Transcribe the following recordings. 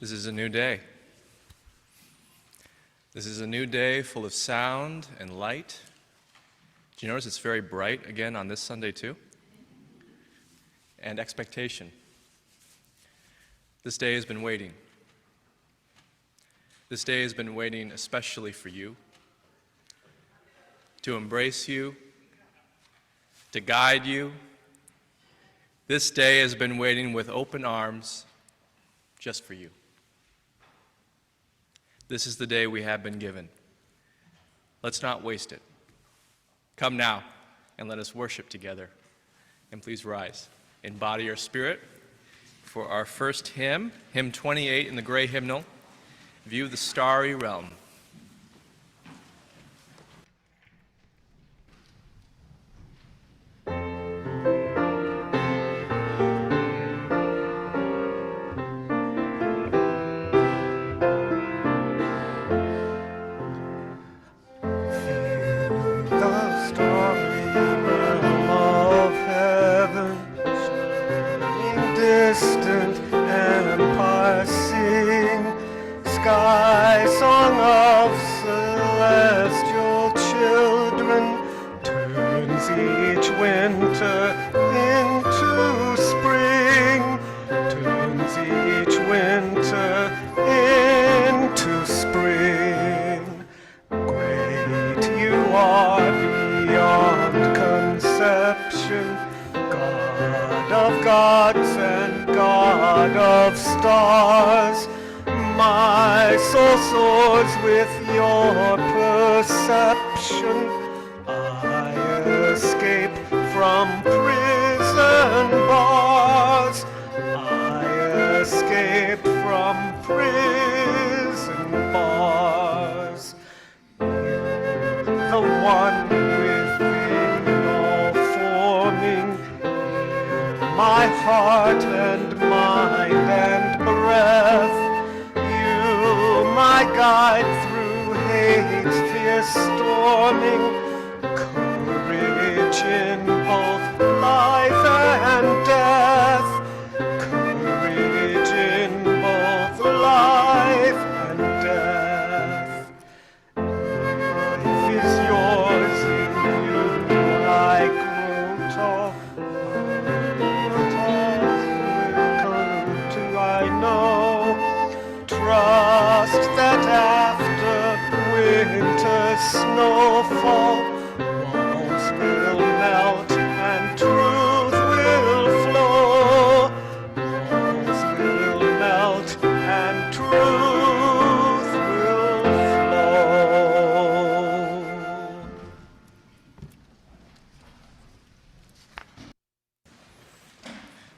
This is a new day. This is a new day full of sound and light. Do you notice it's very bright again on this Sunday too? And expectation. This day has been waiting. This day has been waiting especially for you, to embrace you, to guide you. This day has been waiting with open arms just for you. This is the day we have been given. Let's not waste it. Come now and let us worship together. And please rise in body or spirit for our first hymn, hymn 28 in the gray hymnal, View the Starry Realm.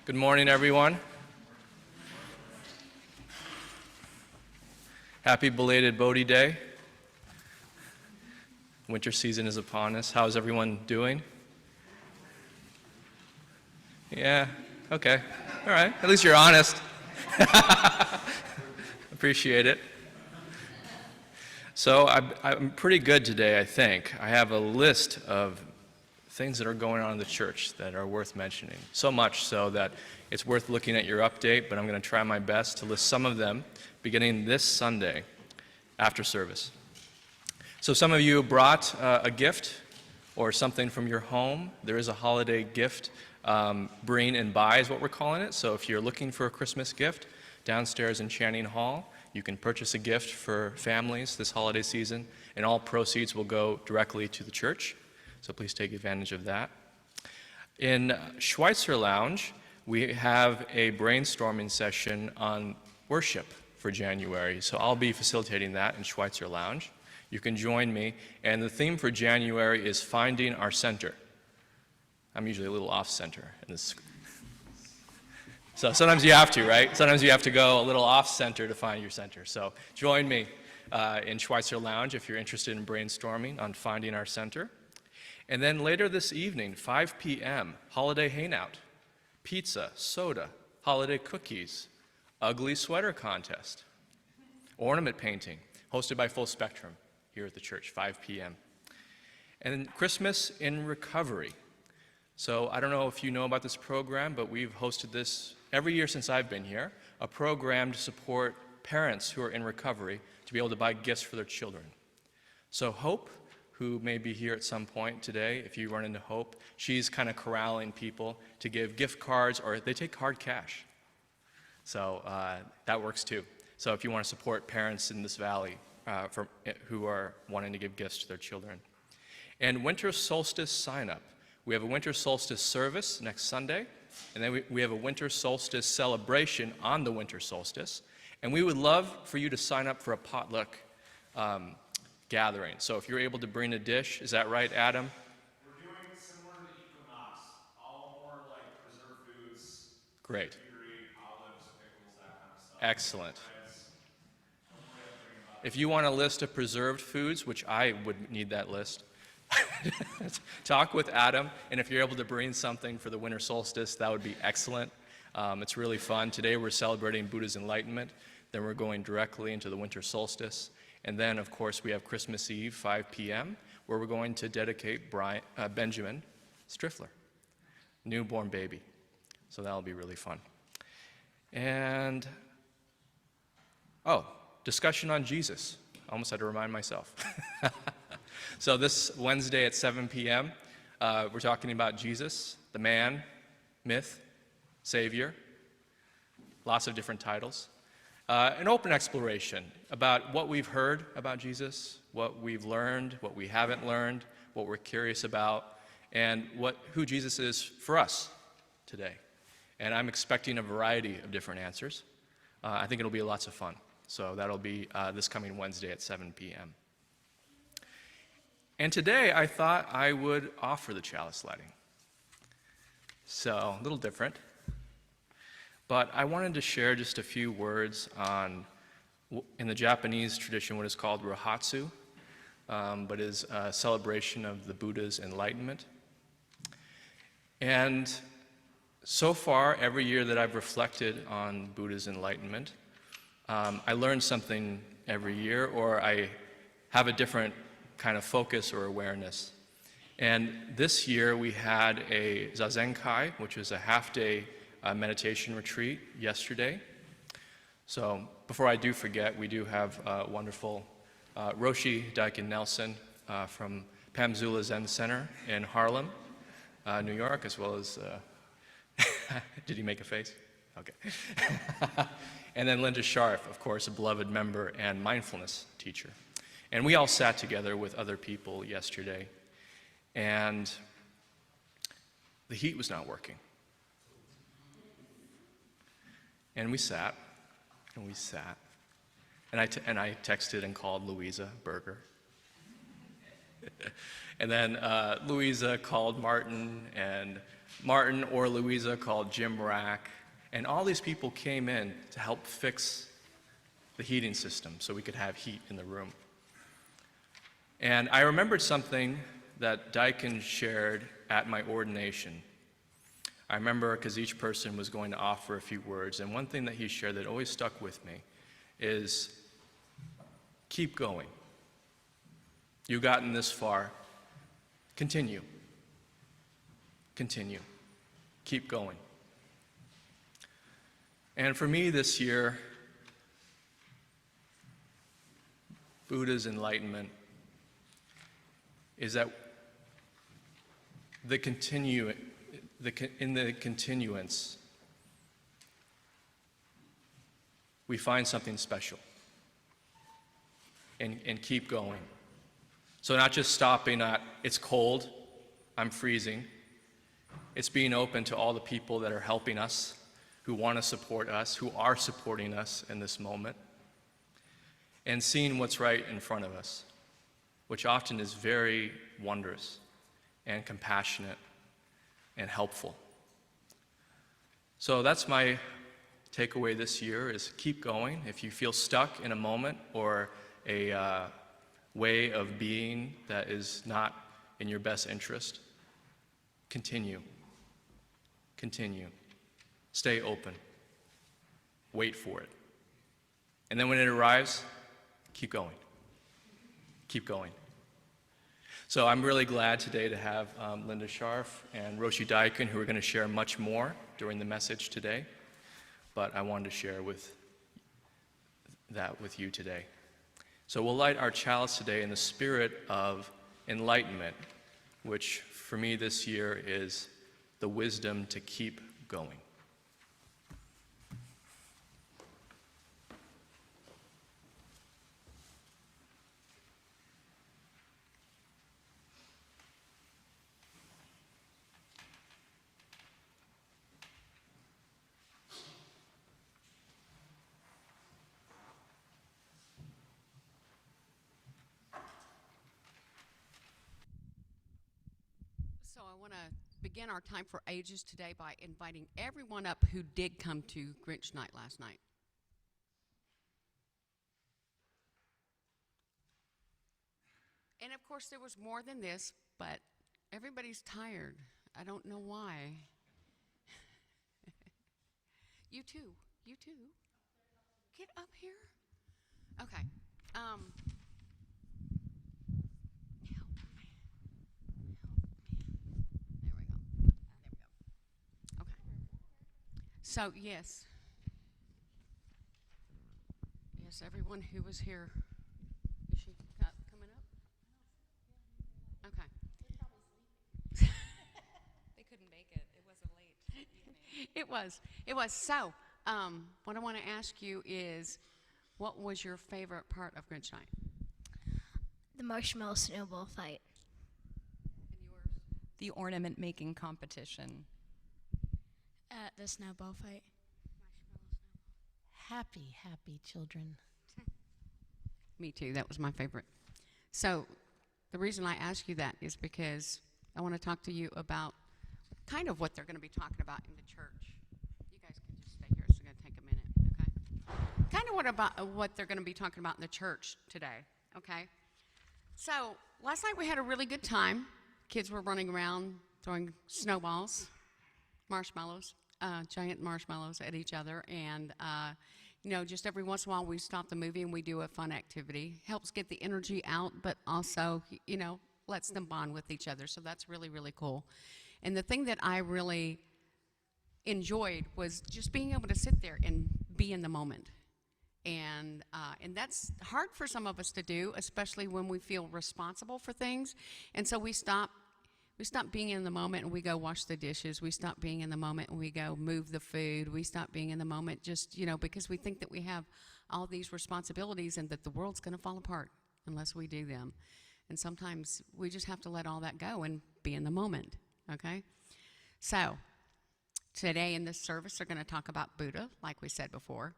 Good morning, everyone. Happy belated Bodhi Day. Winter season is upon us. How's everyone doing? Yeah, okay. All right, at least you're honest. Appreciate it. So I'm pretty good today, I think. I have a list of things that are going on in the church that are worth mentioning. So much so that it's worth looking at your update, but I'm going to try my best to list some of them beginning this Sunday after service. So some of you brought a gift or something from your home. There is a holiday gift. Bring and buy is what we're calling it. So if you're looking for a Christmas gift, downstairs in Channing Hall, you can purchase a gift for families this holiday season, and all proceeds will go directly to the church. So please take advantage of that. In Schweitzer Lounge, we have a brainstorming session on worship for January. So I'll be facilitating that in Schweitzer Lounge. You can join me. And the theme for January is finding our center. I'm usually a little off-center in this. So sometimes you have to, right? Sometimes you have to go a little off-center to find your center. So join me in Schweitzer Lounge if you're interested in brainstorming on finding our center. And then later this evening, 5 p.m., holiday hangout, pizza, soda, holiday cookies, ugly sweater contest, ornament painting, hosted by Full Spectrum here at the church, 5 p.m. And then Christmas in Recovery. So I don't know if you know about this program, but we've hosted this every year since I've been here, a program to support parents who are in recovery to be able to buy gifts for their children. So Hope, who may be here at some point today, if you run into Hope, she's kind of corralling people to give gift cards, or they take hard cash. So that works too. So if you want to support parents in this valley who are wanting to give gifts to their children. And winter solstice sign up. We have a winter solstice service next Sunday, and then we have a winter solstice celebration on the winter solstice. And we would love for you to sign up for a potluck gathering. So if you're able to bring a dish, is that right, Adam? We're doing similar to the equinox, all more like preserved foods. Great. Olives, pickles, that kind of stuff. Excellent. If you want a list of preserved foods, which I would need that list, talk with Adam, and if you're able to bring something for the winter solstice, that would be excellent. It's really fun. Today we're celebrating Buddha's enlightenment, then we're going directly into the winter solstice, and then of course we have Christmas Eve, 5 p.m., where we're going to dedicate Benjamin Striffler, newborn baby. So that'll be really fun. And, discussion on Jesus. I almost had to remind myself. So this Wednesday at 7 p.m., we're talking about Jesus, the man, myth, Savior, lots of different titles. An open exploration about what we've heard about Jesus, what we've learned, what we haven't learned, what we're curious about, and who Jesus is for us today. And I'm expecting a variety of different answers. I think it'll be lots of fun. So that'll be this coming Wednesday at 7 p.m. And today I thought I would offer the chalice lighting. So a little different. But I wanted to share just a few words on, in the Japanese tradition, what is called Rohatsu, but is a celebration of the Buddha's enlightenment. And so far, every year that I've reflected on Buddha's enlightenment, I learn something every year, or I have a different kind of focus or awareness. And this year we had a Zazenkai, which was a half-day meditation retreat yesterday. So before I do forget, we do have wonderful Roshi Daikin Nelson from Pamzula Zen Center in Harlem, New York, as well as, did he make a face? Okay. And then Linda Scharf, of course, a beloved member and mindfulness teacher. And we all sat together with other people yesterday, and the heat was not working. And we sat, and we sat, and I texted and called Louisa Berger. And then Louisa called Martin, and Martin or Louisa called Jim Rack, and all these people came in to help fix the heating system so we could have heat in the room. And I remembered something that Daikin shared at my ordination. I remember because each person was going to offer a few words, and one thing that he shared that always stuck with me is, keep going. You've gotten this far. Continue. Continue. Keep going. And for me this year, Buddha's enlightenment is that in the continuance, we find something special and keep going. So not just stopping at, it's cold, I'm freezing. It's being open to all the people that are helping us, who want to support us, who are supporting us in this moment, and seeing what's right in front of us, which often is very wondrous and compassionate and helpful. So that's my takeaway this year, is keep going. If you feel stuck in a moment or a way of being that is not in your best interest, continue. Continue. Stay open. Wait for it. And then when it arrives, keep going. Keep going. So I'm really glad today to have Linda Scharf and Roshi Daikin, who are going to share much more during the message today. But I wanted to share with that with you today. So we'll light our chalice today in the spirit of enlightenment, which for me this year is the wisdom to keep going. So I want to begin our time for ages today by inviting everyone up who did come to Grinch night last night. And of course there was more than this, but everybody's tired. I don't know why. You too. Get up here. Okay. Help me. There we go. Okay. So, yes, everyone who was here, is she coming up? Okay. They couldn't make it. It was a late evening. It was. So, what I want to ask you is, what was your favorite part of Grinch night? The marshmallow snowball fight. And yours? The ornament making competition. The snowball fight. Happy children. Me too. That was my favorite. So, the reason I ask you that is because I want to talk to you about kind of what they're going to be talking about in the church. You guys can just stay here. It's going to take a minute, okay? Kind of what they're going to be talking about in the church today, okay? So, last night we had a really good time. Kids were running around throwing snowballs, marshmallows, giant marshmallows at each other, and just every once in a while we stop the movie and we do a fun activity. Helps get the energy out, but also, lets them bond with each other. So that's really, really cool. And the thing that I really enjoyed was just being able to sit there and be in the moment. And that's hard for some of us to do, especially when we feel responsible for things. And so we stop being in the moment and we go wash the dishes. We stop being in the moment and we go move the food. We stop being in the moment just, because we think that we have all these responsibilities and that the world's going to fall apart unless we do them. And sometimes we just have to let all that go and be in the moment, okay? So today in this service, they're going to talk about Buddha, like we said before.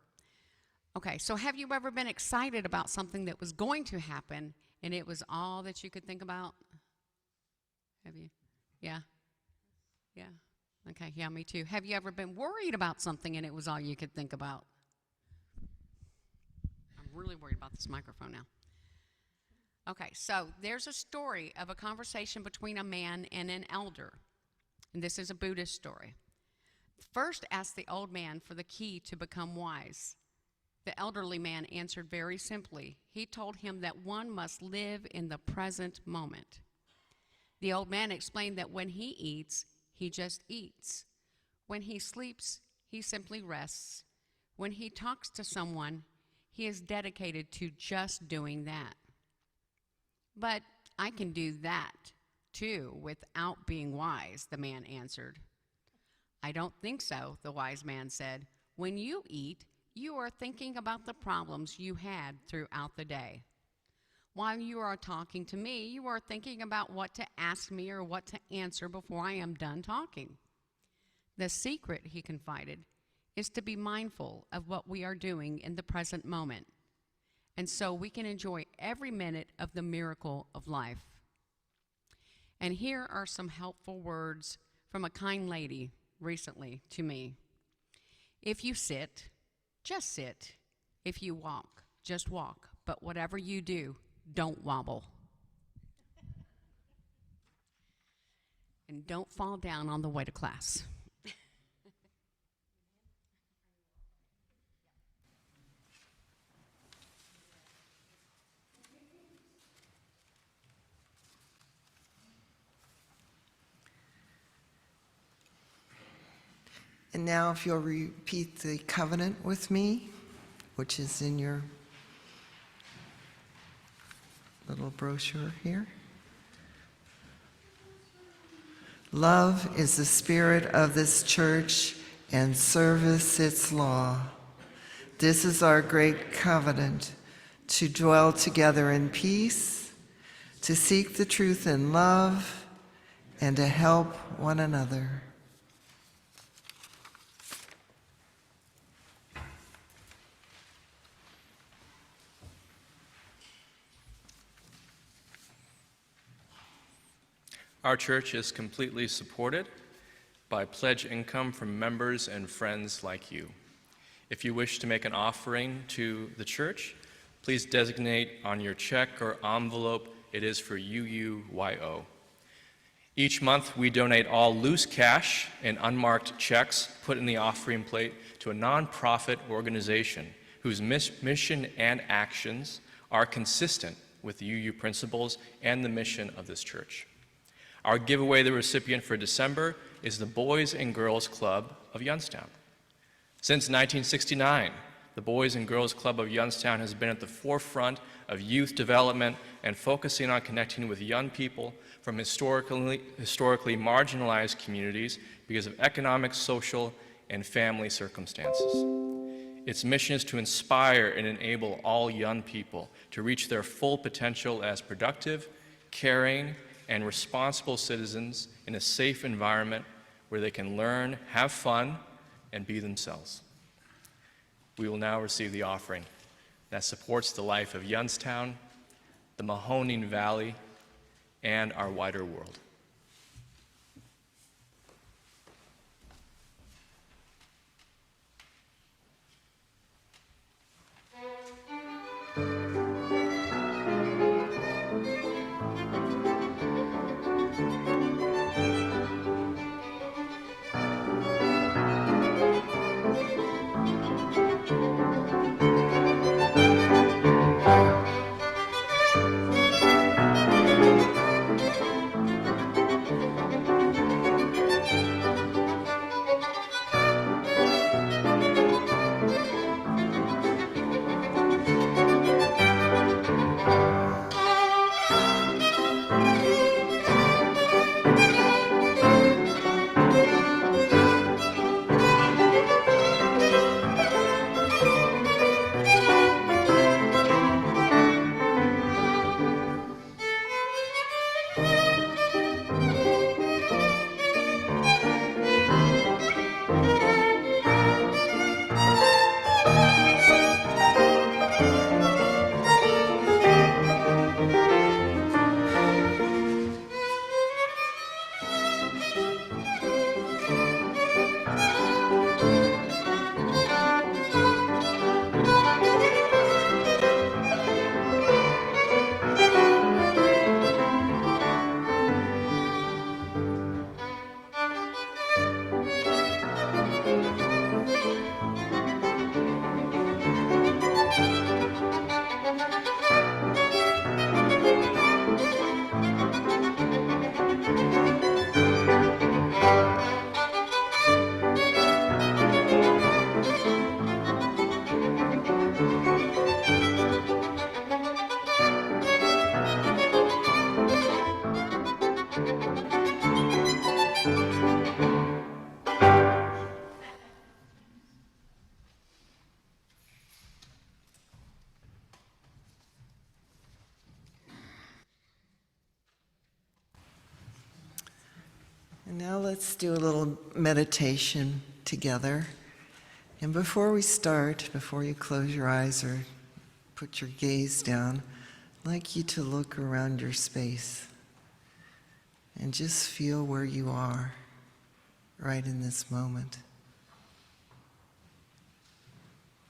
Okay, so have you ever been excited about something that was going to happen and it was all that you could think about? Have you? Yeah? Yeah. Okay, yeah, me too. Have you ever been worried about something and it was all you could think about? I'm really worried about this microphone now. Okay, so there's a story of a conversation between a man and an elder. And this is a Buddhist story. First asked the old man for the key to become wise. The elderly man answered very simply. He told him that one must live in the present moment. The old man explained that when he eats, he just eats. When he sleeps, he simply rests. When he talks to someone, he is dedicated to just doing that. But I can do that, too, without being wise, the man answered. I don't think so, the wise man said. When you eat, you are thinking about the problems you had throughout the day. While you are talking to me, you are thinking about what to ask me or what to answer before I am done talking. The secret, he confided, is to be mindful of what we are doing in the present moment. And so we can enjoy every minute of the miracle of life. And here are some helpful words from a kind lady recently to me. If you sit, just sit. If you walk, just walk. But whatever you do, don't wobble. And don't fall down on the way to class. And now if you'll repeat the covenant with me, which is in your little brochure here. Love is the spirit of this church, and service its law. This is our great covenant, to dwell together in peace, to seek the truth in love, and to help one another. Our church is completely supported by pledge income from members and friends like you. If you wish to make an offering to the church, please designate on your check or envelope it is for UUYO. Each month, we donate all loose cash and unmarked checks put in the offering plate to a nonprofit organization whose mission and actions are consistent with the UU principles and the mission of this church. Our giveaway, the recipient for December, is the Boys and Girls Club of Youngstown. Since 1969, the Boys and Girls Club of Youngstown has been at the forefront of youth development and focusing on connecting with young people from historically marginalized communities because of economic, social, and family circumstances. Its mission is to inspire and enable all young people to reach their full potential as productive, caring, and responsible citizens in a safe environment where they can learn, have fun, and be themselves. We will now receive the offering that supports the life of Youngstown, the Mahoning Valley, and our wider world. And now let's do a little meditation together. And before we start, before you close your eyes or put your gaze down, I'd like you to look around your space and just feel where you are right in this moment,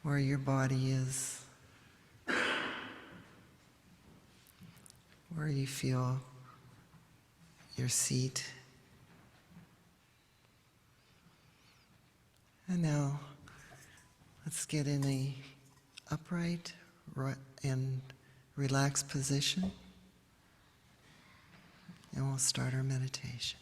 where your body is, where you feel your seat. And now, let's get in a upright and relaxed position, and we'll start our meditation.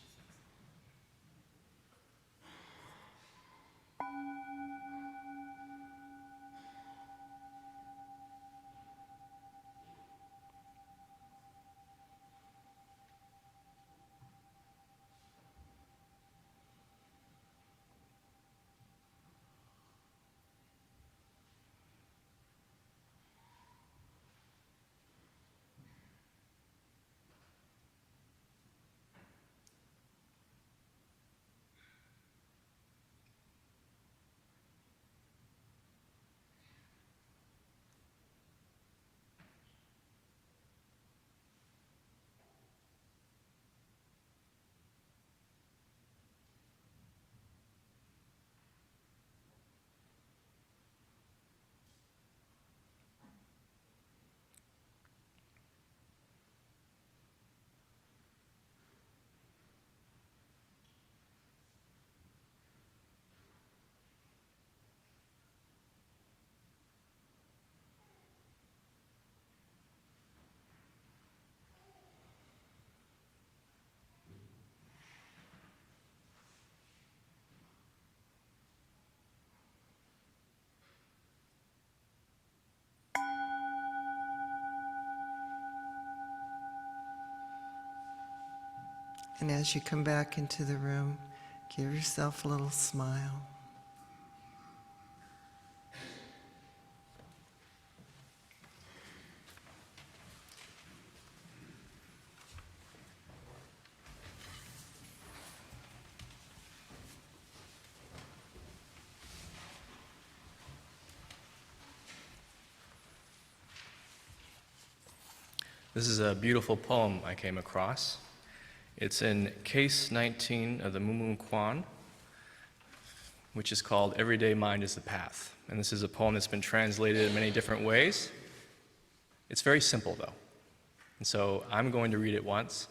And as you come back into the room, give yourself a little smile. This is a beautiful poem I came across. It's in Case 19 of the Mumun Kwan, which is called Everyday Mind is the Path. And this is a poem that's been translated in many different ways. It's very simple, though. And so I'm going to read it once,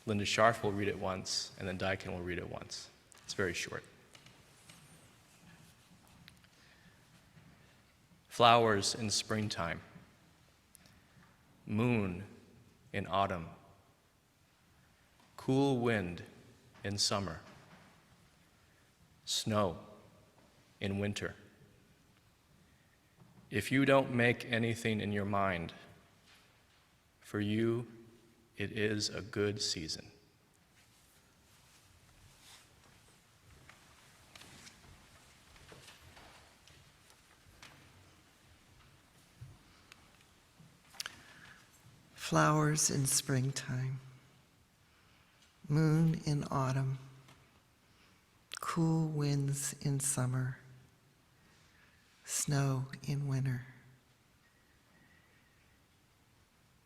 Linda Scharf will read it once, and then Daikin will read it once. It's very short. Flowers in springtime, moon in autumn, cool wind in summer, snow in winter. If you don't make anything in your mind, for you, it is a good season. Flowers in springtime, moon in autumn, cool winds in summer, snow in winter.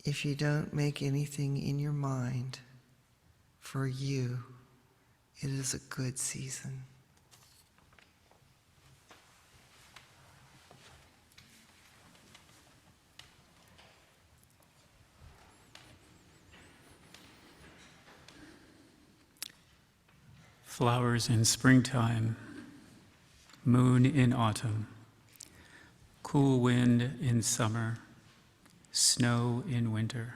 If you don't make anything in your mind, for you, it is a good season. Flowers in springtime, moon in autumn, cool wind in summer, snow in winter.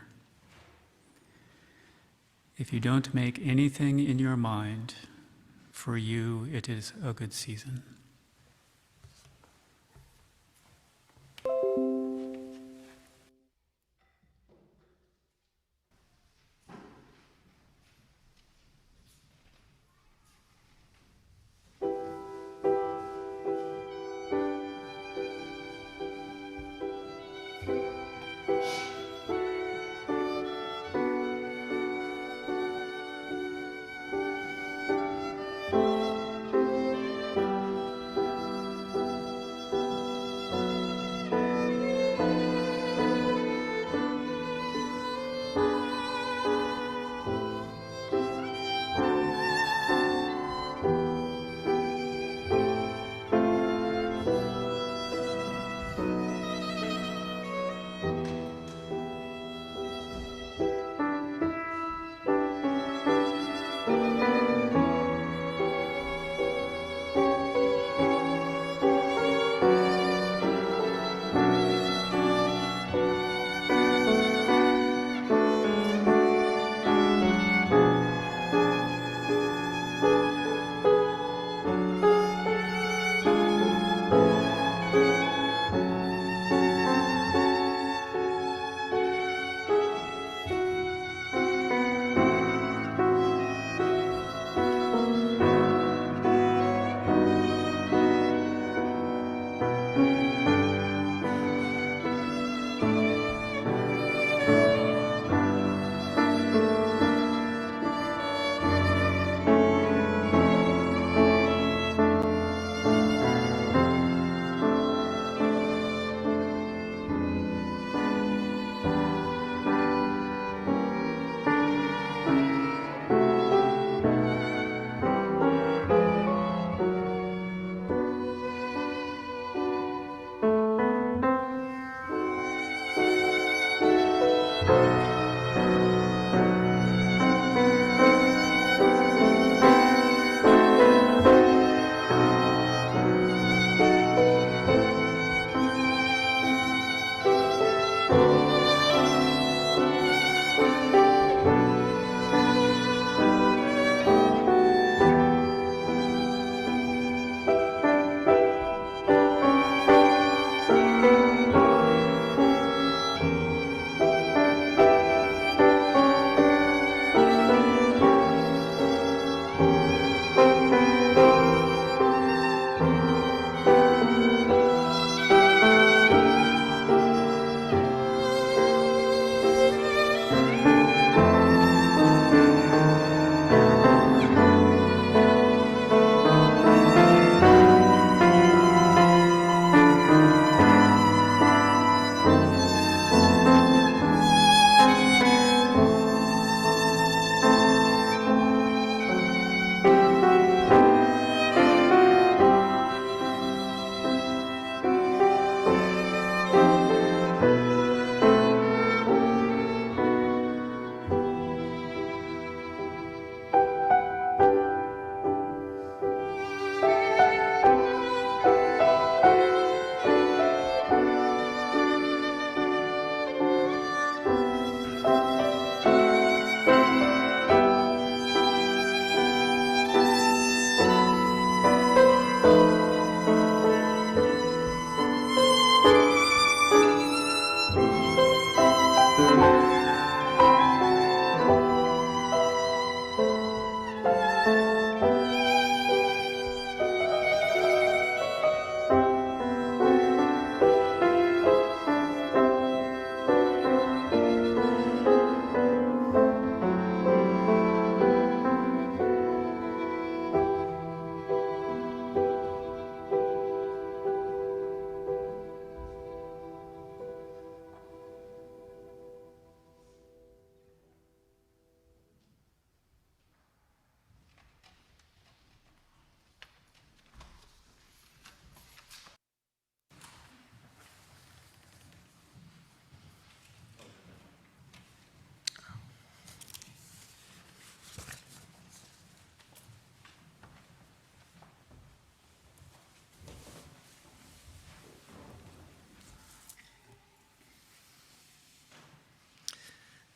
If you don't make anything in your mind, for you it is a good season.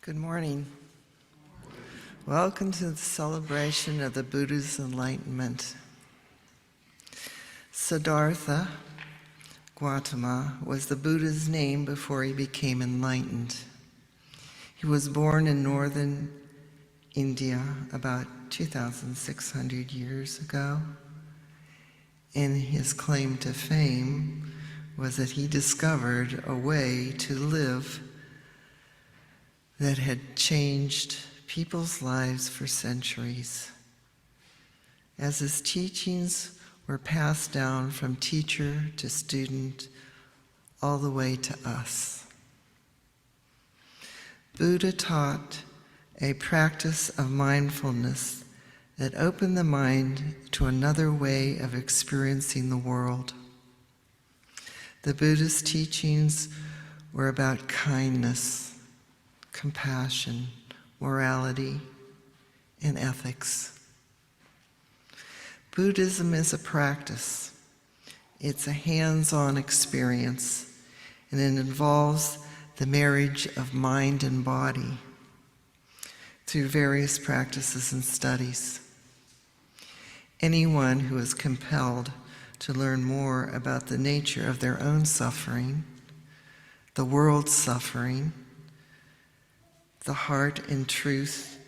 Good morning. Welcome to the celebration of the Buddha's enlightenment. Siddhartha Gautama was the Buddha's name before he became enlightened. He was born in northern India about 2,600 years ago, and his claim to fame was that he discovered a way to live that had changed people's lives for centuries. As his teachings were passed down from teacher to student all the way to us. Buddha taught a practice of mindfulness that opened the mind to another way of experiencing the world. The Buddha's teachings were about kindness, compassion, morality, and ethics. Buddhism is a practice. It's a hands-on experience, and it involves the marriage of mind and body through various practices and studies. Anyone who is compelled to learn more about the nature of their own suffering, the world's suffering, the heart and truth,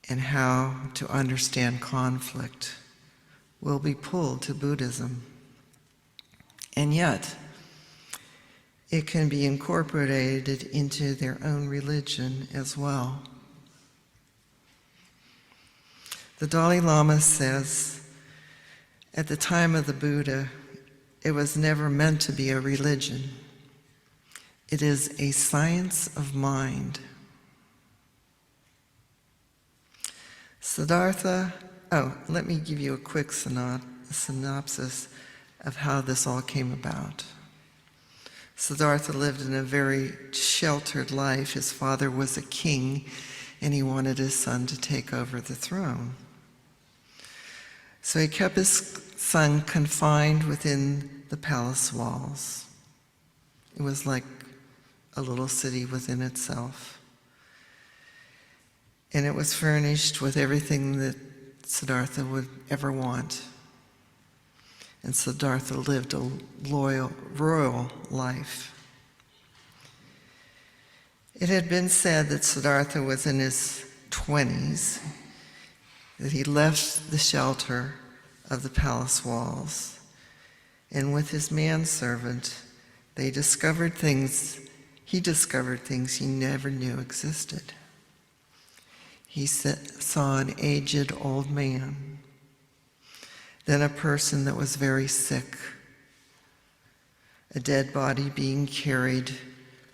and how to understand conflict will be pulled to Buddhism. And yet, it can be incorporated into their own religion as well. The Dalai Lama says, at the time of the Buddha, it was never meant to be a religion. It is a science of mind. Siddhartha, let me give you a quick synopsis of how this all came about. Siddhartha lived in a very sheltered life. His father was a king, and he wanted his son to take over the throne. So he kept his son confined within the palace walls. It was like a little city within itself. And it was furnished with everything that Siddhartha would ever want. And Siddhartha lived a royal life. It had been said that Siddhartha was in his 20s, that he left the shelter of the palace walls, and with his manservant, he discovered things he never knew existed. He saw an aged old man, then a person that was very sick, a dead body being carried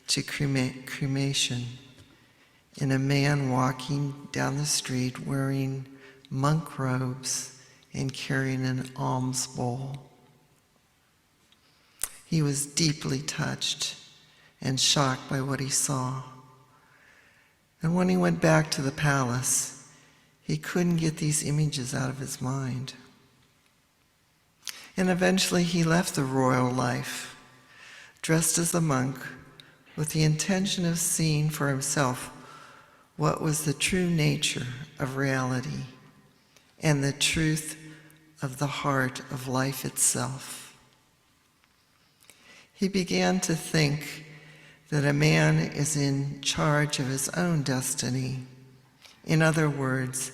to cremation, and a man walking down the street wearing monk robes and carrying an alms bowl. He was deeply touched and shocked by what he saw. And when he went back to the palace, he couldn't get these images out of his mind. And eventually he left the royal life, dressed as a monk, with the intention of seeing for himself what was the true nature of reality and the truth of the heart of life itself. He began to think that a man is in charge of his own destiny. In other words,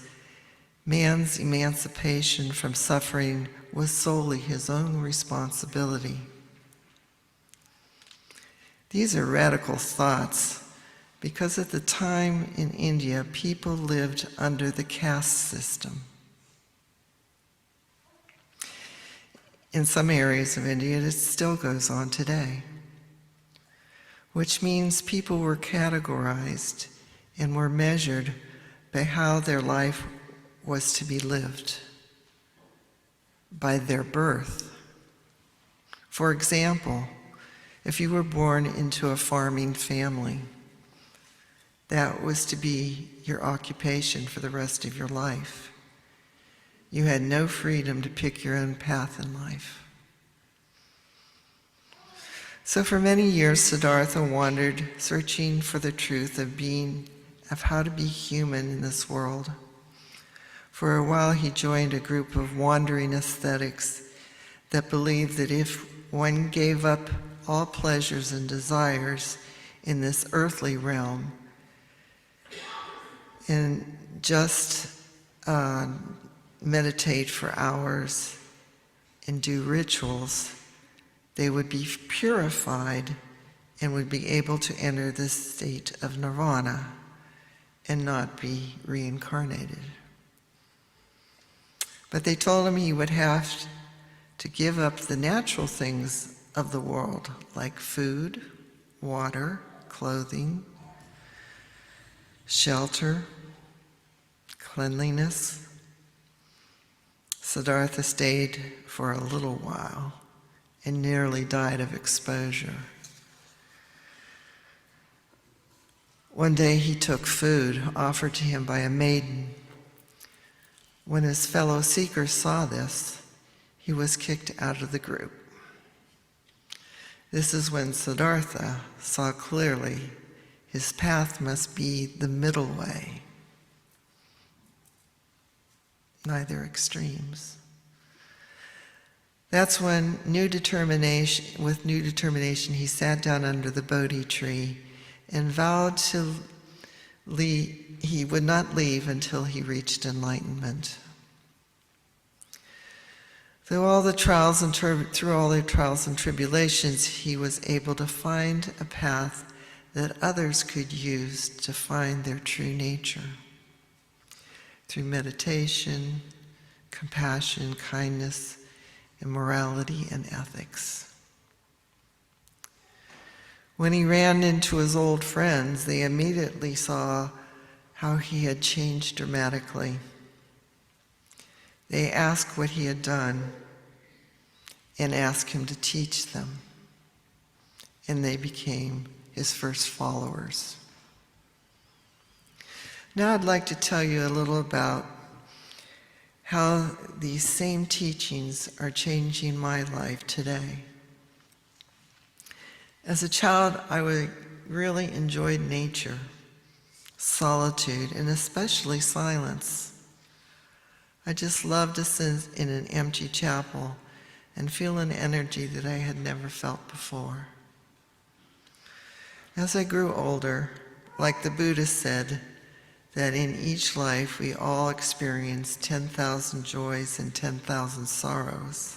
man's emancipation from suffering was solely his own responsibility. These are radical thoughts because at the time in India, people lived under the caste system. In some areas of India, it still goes on today, which means people were categorized and were measured by how their life was to be lived, by their birth. For example, if you were born into a farming family, that was to be your occupation for the rest of your life. You had no freedom to pick your own path in life. So for many years, Siddhartha wandered, searching for the truth of how to be human in this world. For a while, he joined a group of wandering ascetics that believed that if one gave up all pleasures and desires in this earthly realm and just meditate for hours and do rituals, they would be purified and would be able to enter this state of nirvana and not be reincarnated. But they told him he would have to give up the natural things of the world, like food, water, clothing, shelter, cleanliness. Siddhartha stayed for a little while and nearly died of exposure. One day he took food offered to him by a maiden. When his fellow seekers saw this, he was kicked out of the group. This is when Siddhartha saw clearly his path must be the middle way, neither extremes. That's when with new determination, he sat down under the Bodhi tree and vowed he would not leave until he reached enlightenment. Through all the trials and tribulations, he was able to find a path that others could use to find their true nature. Through meditation, compassion, kindness, and morality and ethics. When he ran into his old friends, they immediately saw how he had changed dramatically. They asked what he had done and asked him to teach them. And they became his first followers. Now I'd like to tell you a little about how these same teachings are changing my life today. As a child, I really enjoyed nature, solitude, and especially silence. I just loved to sit in an empty chapel and feel an energy that I had never felt before. As I grew older, like the Buddha said, that in each life we all experience 10,000 joys and 10,000 sorrows.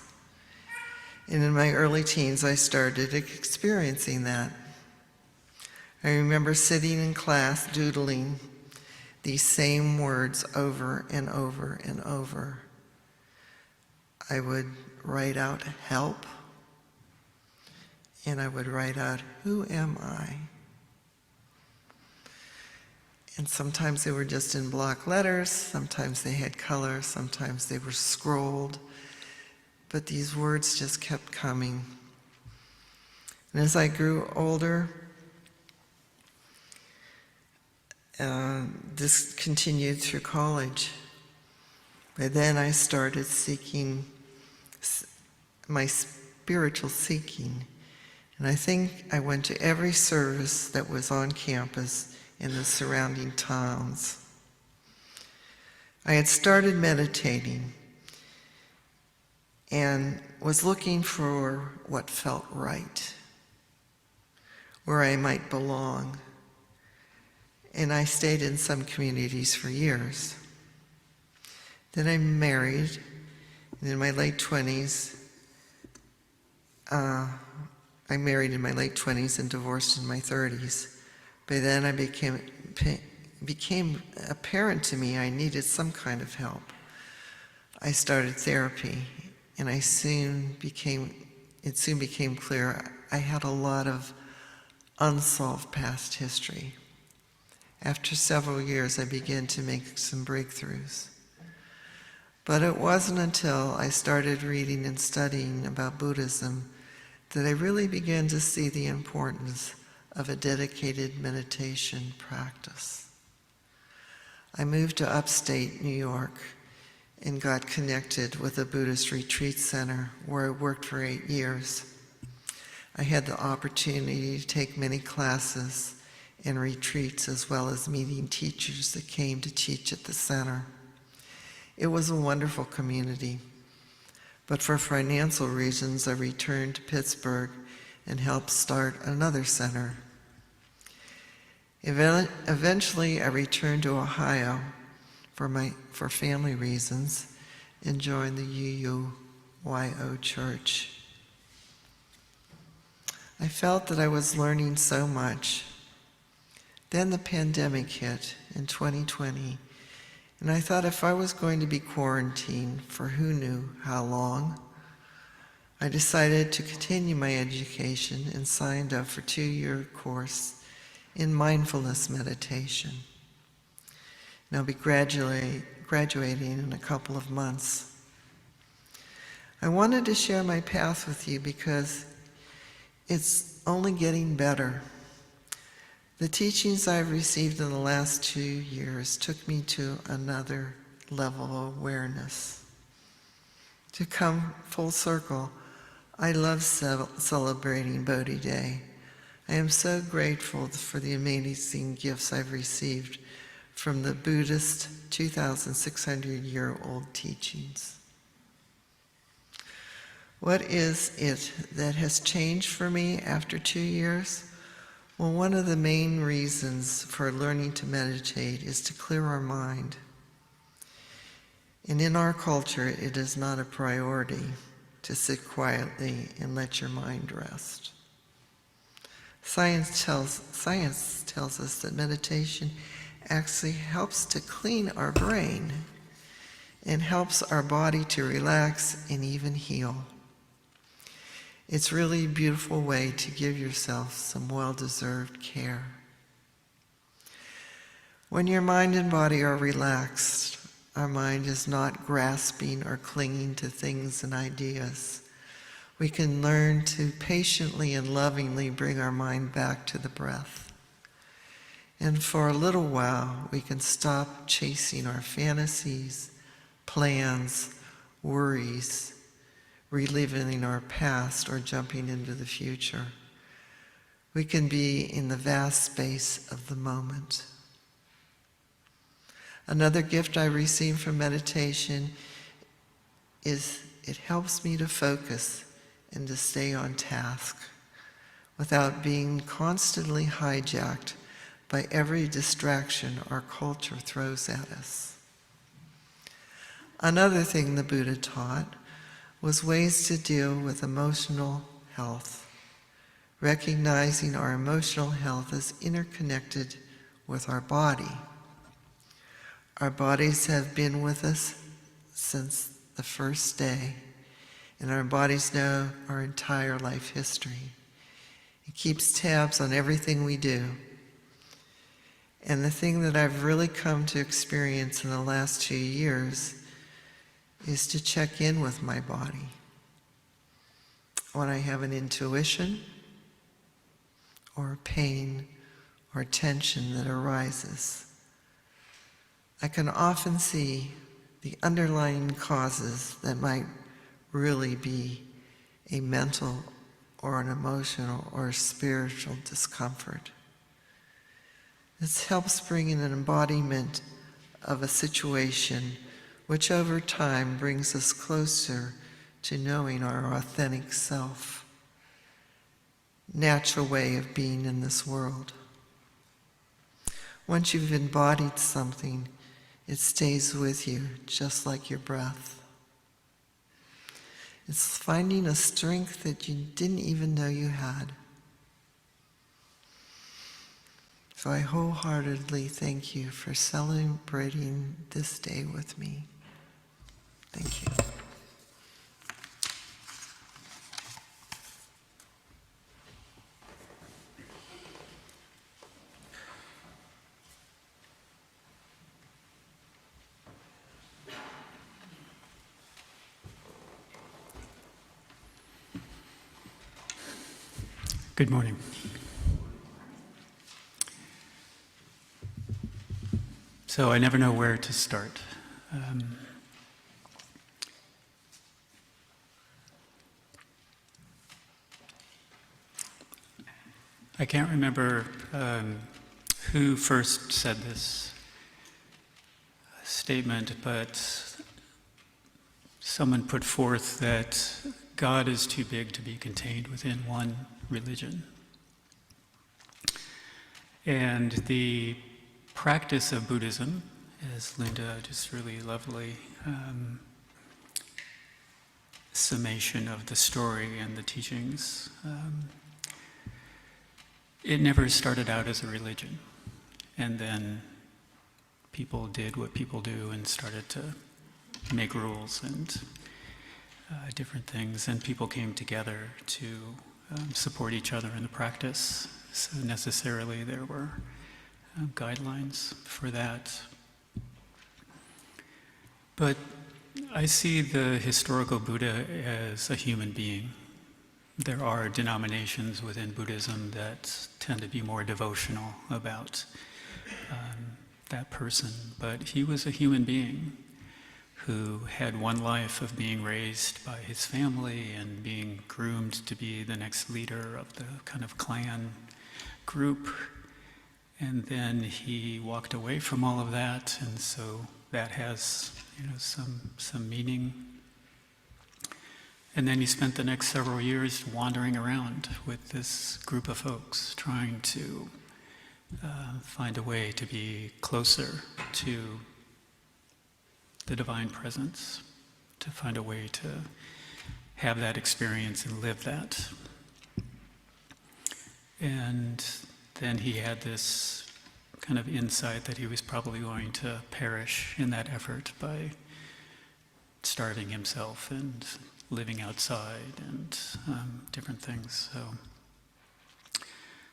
And in my early teens, I started experiencing that. I remember sitting in class doodling these same words over and over and over. I would write out help, and I would write out, who am I? And sometimes they were just in block letters, sometimes they had color, sometimes they were scrolled, but these words just kept coming. And as I grew older, this continued through college. By then I started seeking my spiritual seeking. And I think I went to every service that was on campus in the surrounding towns. I had started meditating and was looking for what felt right, where I might belong. And I stayed in some communities for years. Then I married, and in my late 20s, I married in my late 20s and divorced in my 30s. By then it became apparent to me I needed some kind of help. I started therapy, and it soon became clear I had a lot of unsolved past history. After several years, I began to make some breakthroughs. But it wasn't until I started reading and studying about Buddhism that I really began to see the importance of a dedicated meditation practice. I moved to upstate New York and got connected with a Buddhist retreat center where I worked for 8 years. I had the opportunity to take many classes and retreats, as well as meeting teachers that came to teach at the center. It was a wonderful community, but for financial reasons, I returned to Pittsburgh and helped start another center. Eventually, I returned to Ohio for family reasons and joined the UUYO church. I felt that I was learning so much. Then the pandemic hit in 2020, and I thought if I was going to be quarantined for who knew how long, I decided to continue my education and signed up for a 2-year course in mindfulness meditation. And I'll be graduating in a couple of months. I wanted to share my path with you because it's only getting better. The teachings I've received in the last 2 years took me to another level of awareness. To come full circle, I love celebrating Bodhi Day. I am so grateful for the amazing gifts I've received from the Buddhist 2,600-year-old teachings. What is it that has changed for me after 2 years? Well, one of the main reasons for learning to meditate is to clear our mind. And in our culture, it is not a priority to sit quietly and let your mind rest. Science tells us that meditation actually helps to clean our brain and helps our body to relax and even heal. It's really a beautiful way to give yourself some well-deserved care. When your mind and body are relaxed, our mind is not grasping or clinging to things and ideas. We can learn to patiently and lovingly bring our mind back to the breath. And for a little while, we can stop chasing our fantasies, plans, worries, reliving our past or jumping into the future. We can be in the vast space of the moment. Another gift I received from meditation is it helps me to focus and to stay on task without being constantly hijacked by every distraction our culture throws at us. Another thing the Buddha taught was ways to deal with emotional health, recognizing our emotional health as interconnected with our body. Our bodies have been with us since the first day, and our bodies know our entire life history. It keeps tabs on everything we do. And the thing that I've really come to experience in the last 2 years is to check in with my body. When I have an intuition or pain or tension that arises, I can often see the underlying causes that might really be a mental or an emotional or spiritual discomfort. This helps bring in an embodiment of a situation which over time brings us closer to knowing our authentic self, natural way of being in this world. Once you've embodied something, it stays with you, just like your breath. It's finding a strength that you didn't even know you had. So I wholeheartedly thank you for celebrating this day with me. Thank you. Good morning. So I never know where to start. I can't remember who first said this statement, but someone put forth that God is too big to be contained within one religion. And the practice of Buddhism, as Linda just really lovely summation of the story and the teachings, it never started out as a religion. And then people did what people do and started to make rules and different things, and people came together to support each other in the practice. So necessarily there were guidelines for that. But I see the historical Buddha as a human being. There are denominations within Buddhism that tend to be more devotional about that person, but he was a human being who had one life of being raised by his family and being groomed to be the next leader of the kind of clan group. And then he walked away from all of that, and so that has, some meaning. And then he spent the next several years wandering around with this group of folks, trying to find a way to be closer to the divine presence, to find a way to have that experience and live that. And then he had this kind of insight that he was probably going to perish in that effort by starving himself and living outside and different things.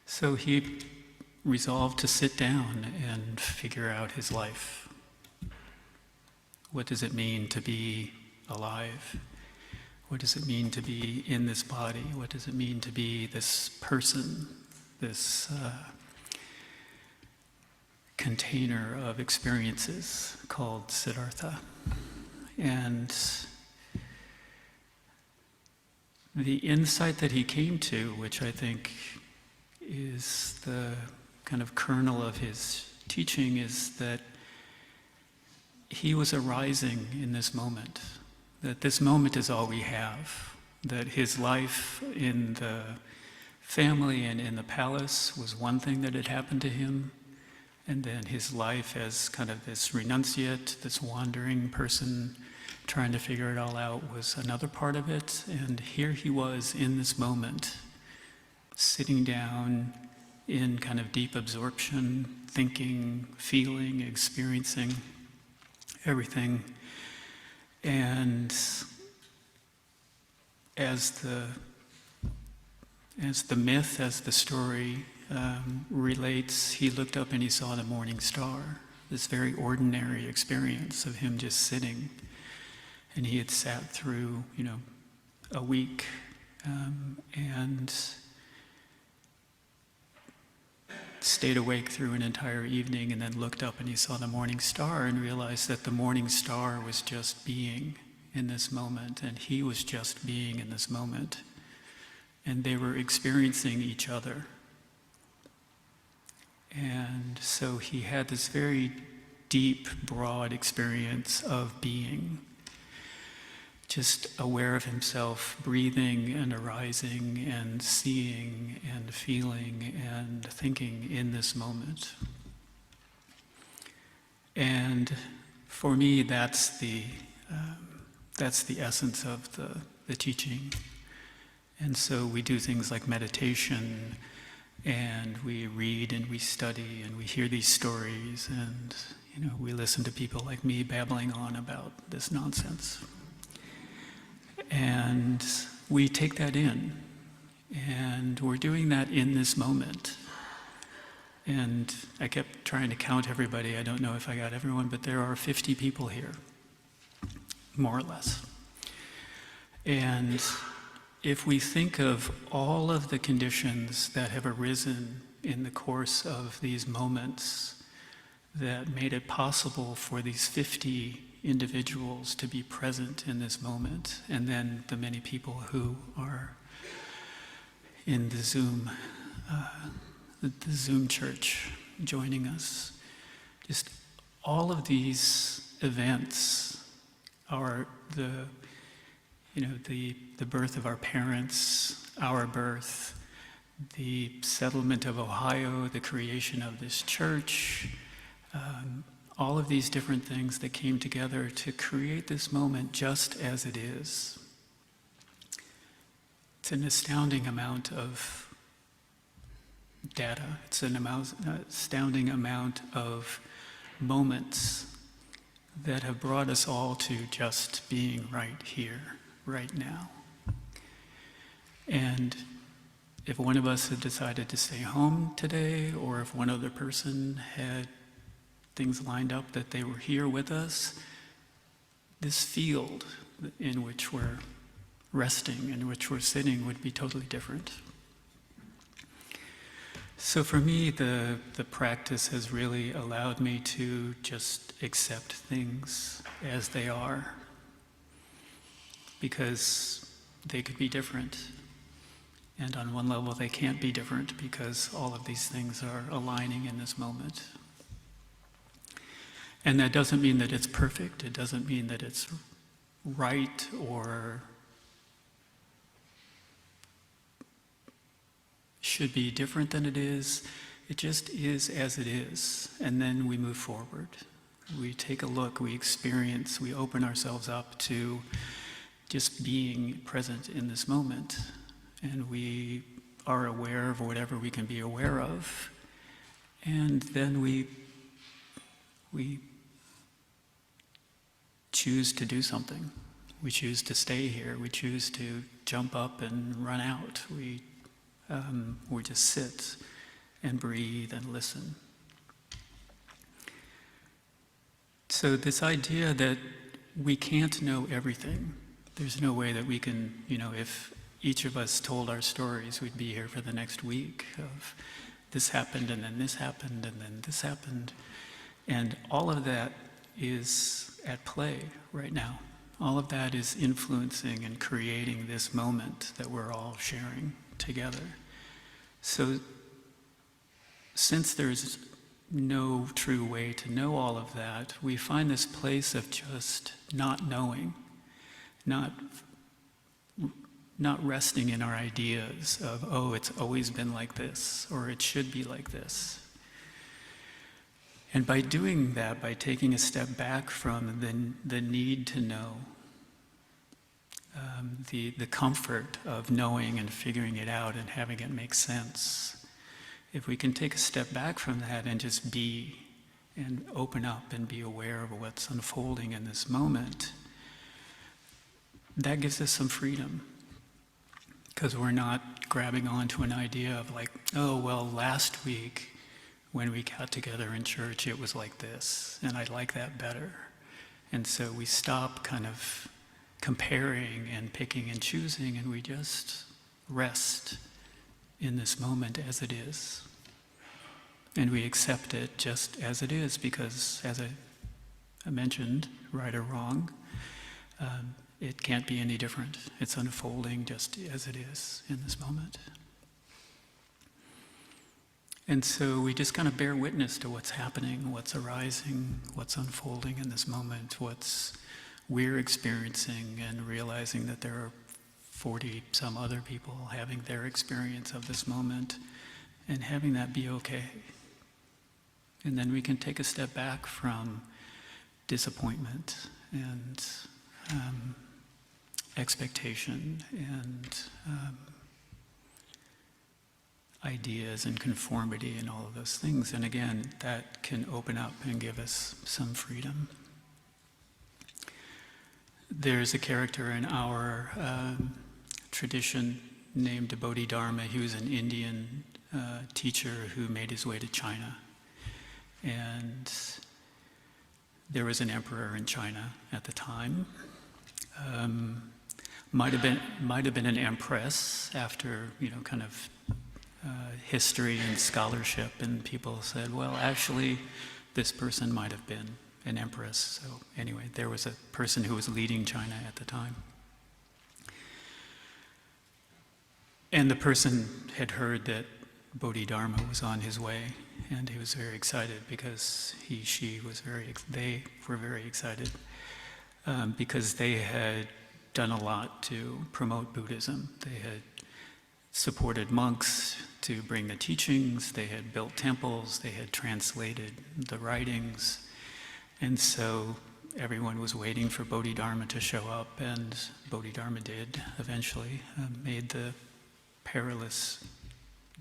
So he resolved to sit down and figure out his life. What does it mean to be alive? What does it mean to be in this body? What does it mean to be this person, this container of experiences called Siddhartha? And the insight that he came to, which I think is the kind of kernel of his teaching, is that he was arising in this moment, that this moment is all we have, that his life in the family and in the palace was one thing that had happened to him, and then his life as kind of this renunciate, this wandering person trying to figure it all out was another part of it. And here he was in this moment, sitting down in kind of deep absorption, thinking, feeling, experiencing everything. And as the myth, as the story relates, he looked up and he saw the morning star, this very ordinary experience of him just sitting. And he had sat through, a week and stayed awake through an entire evening, and then looked up and he saw the morning star and realized that the morning star was just being in this moment, and he was just being in this moment. And they were experiencing each other. And so he had this very deep, broad experience of being, just aware of himself, breathing and arising and seeing and feeling and thinking in this moment. And for me, that's the essence of the teaching. And so we do things like meditation, and we read and we study and we hear these stories, and we listen to people like me babbling on about this nonsense. And we take that in, and we're doing that in this moment. And I kept trying to count everybody. I don't know if I got everyone, but there are 50 people here, more or less. And if we think of all of the conditions that have arisen in the course of these moments that made it possible for these 50 individuals to be present in this moment, and then the many people who are in the Zoom the Zoom church joining us. Just all of these events are the birth of our parents, our birth, the settlement of Ohio, the creation of this church, all of these different things that came together to create this moment just as it is. It's an astounding amount of data. It's an astounding amount of moments that have brought us all to just being right here, right now. And if one of us had decided to stay home today, or if one other person had things lined up that they were here with us, this field in which we're resting, in which we're sitting, would be totally different. So for me, the practice has really allowed me to just accept things as they are, because they could be different. And on one level, they can't be different because all of these things are aligning in this moment. And that doesn't mean that it's perfect. It doesn't mean that it's right or should be different than it is. It just is as it is. And then we move forward. We take a look, we experience, we open ourselves up to just being present in this moment. And we are aware of whatever we can be aware of. And then we choose to do something. We choose to stay here. We choose to jump up and run out. We just sit and breathe and listen. So this idea that we can't know everything, there's no way that we can, if each of us told our stories, we'd be here for the next week of this happened and then this happened and then this happened. And all of that is at play right now. All of that is influencing and creating this moment that we're all sharing together. So since there's no true way to know all of that, we find this place of just not knowing, not resting in our ideas of, oh, it's always been like this, or it should be like this. And by doing that, by taking a step back from the need to know, the comfort of knowing and figuring it out and having it make sense, if we can take a step back from that and just be and open up and be aware of what's unfolding in this moment, that gives us some freedom. Because we're not grabbing onto an idea of like, oh, well, last week when we got together in church, it was like this, and I like that better. And so we stop kind of comparing and picking and choosing, and we just rest in this moment as it is. And we accept it just as it is, because as I mentioned, right or wrong, it can't be any different. It's unfolding just as it is in this moment. And so we just kind of bear witness to what's happening, what's arising, what's unfolding in this moment, what's we're experiencing, and realizing that there are 40 some other people having their experience of this moment, and having that be okay. And then we can take a step back from disappointment and expectation and ideas and conformity and all of those things. And again, that can open up and give us some freedom. There's a character in our tradition named Bodhidharma. He was an Indian teacher who made his way to China. And there was an emperor in China at the time. Might have been an empress after, kind of history and scholarship, and people said, well, actually, this person might have been an empress. So anyway, there was a person who was leading China at the time. And the person had heard that Bodhidharma was on his way, and he was very excited because they were very excited because they had done a lot to promote Buddhism. They had supported monks to bring the teachings, they had built temples, they had translated the writings, and so everyone was waiting for Bodhidharma to show up, and Bodhidharma did eventually, made the perilous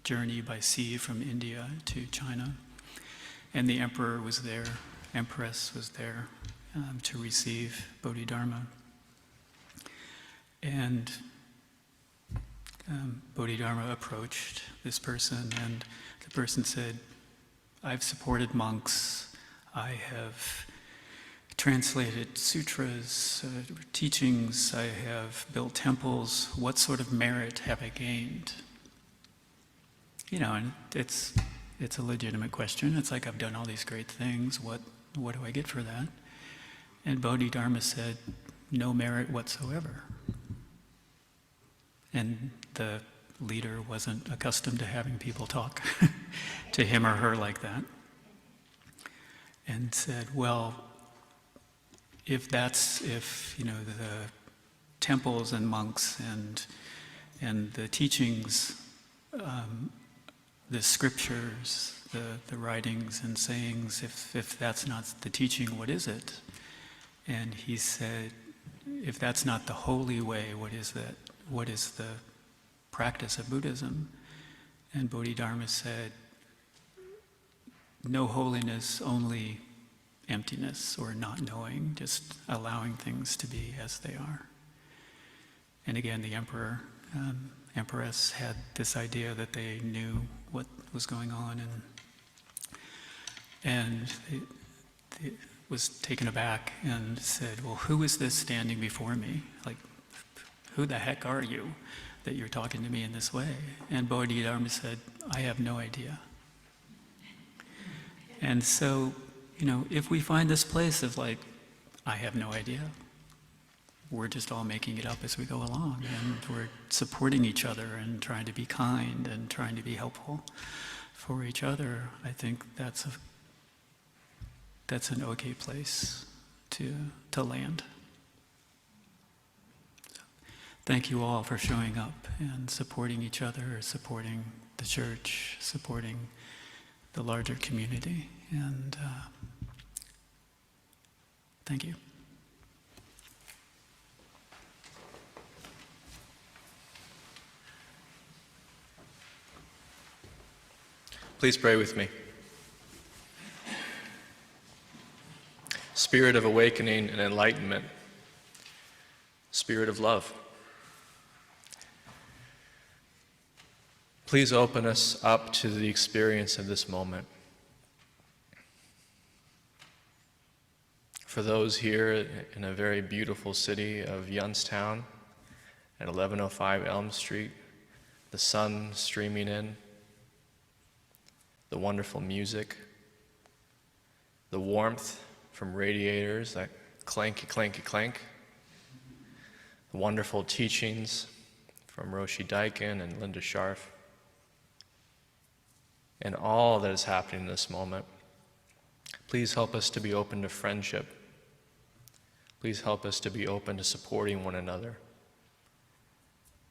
journey by sea from India to China. And the emperor was there, empress was there to receive Bodhidharma. And Bodhidharma approached this person, and the person said, I've supported monks, I have translated sutras, teachings, I have built temples, what sort of merit have I gained? You know, and it's a legitimate question. It's like, I've done all these great things, what do I get for that? And Bodhidharma said, no merit whatsoever. And the leader wasn't accustomed to having people talk to him or her like that. And said, well, if the temples and monks and the teachings, the scriptures, the writings and sayings, if that's not the teaching, what is it? And he said, if that's not the holy way, what is that? What is the practice of Buddhism? And Bodhidharma said, no holiness, only emptiness or not knowing, just allowing things to be as they are. And again, the emperor, empress had this idea that they knew what was going on, and it was taken aback and said, well, who is this standing before me? Like, who the heck are you that you're talking to me in this way? And Bodhidharma said, I have no idea. And so, if we find this place of like, I have no idea, we're just all making it up as we go along, and we're supporting each other and trying to be kind and trying to be helpful for each other, I think that's an okay place to land. Thank you all for showing up and supporting each other, supporting the church, supporting the larger community, and thank you. Please pray with me. Spirit of awakening and enlightenment, Spirit of love, please open us up to the experience of this moment. For those here in a very beautiful city of Youngstown at 1105 Elm Street, the sun streaming in, the wonderful music, the warmth from radiators that clanky, clanky, clank, the wonderful teachings from Roshi Daikin and Linda Scharf, and all that is happening in this moment. Please help us to be open to friendship. Please help us to be open to supporting one another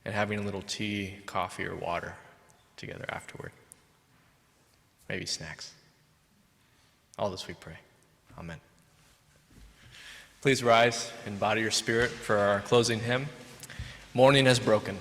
and having a little tea, coffee, or water together afterward. Maybe snacks. All this we pray. Amen. Please rise and body your spirit for our closing hymn, Morning Has Broken.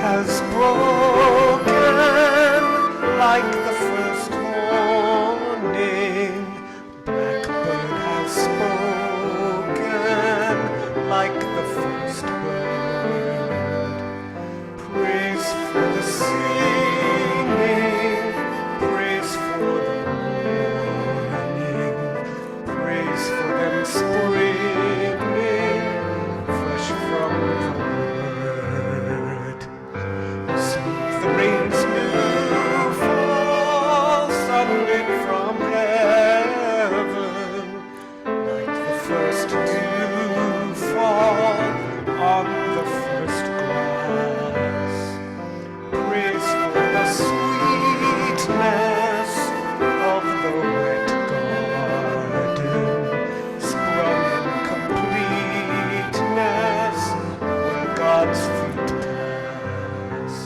Has broken like the first morning. Blackbird has spoken like the first bird. Praise for the singing, praise for the morning, praise for them springing fresh from the word. Soothe the first dew fall on the first grass. Praise for the sweetness of the wet garden, sprung in completeness where God's feet pass.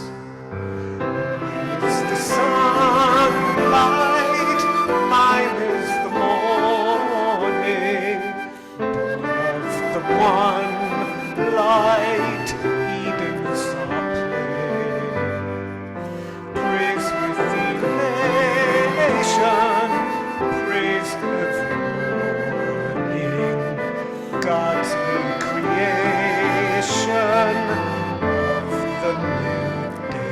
Is the sunlight, mine is the morning, of the one light Eden's our play. Praise with elation, praise every morning, God's new creation of the new day.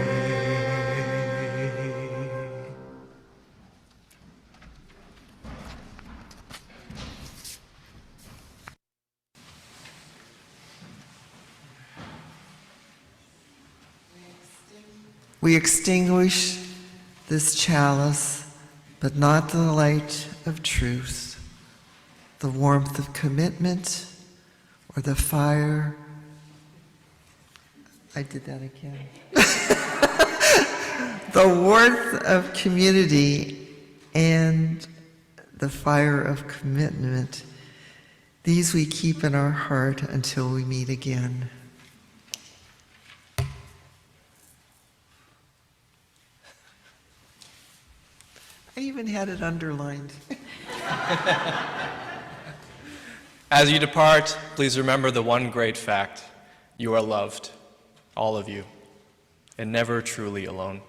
We extinguish this chalice, but not the light of truth, the warmth of commitment, or the fire. I did that again. The warmth of community and the fire of commitment. These we keep in our heart until we meet again. I even had it underlined. As you depart, please remember the one great fact: you are loved, all of you, and never truly alone.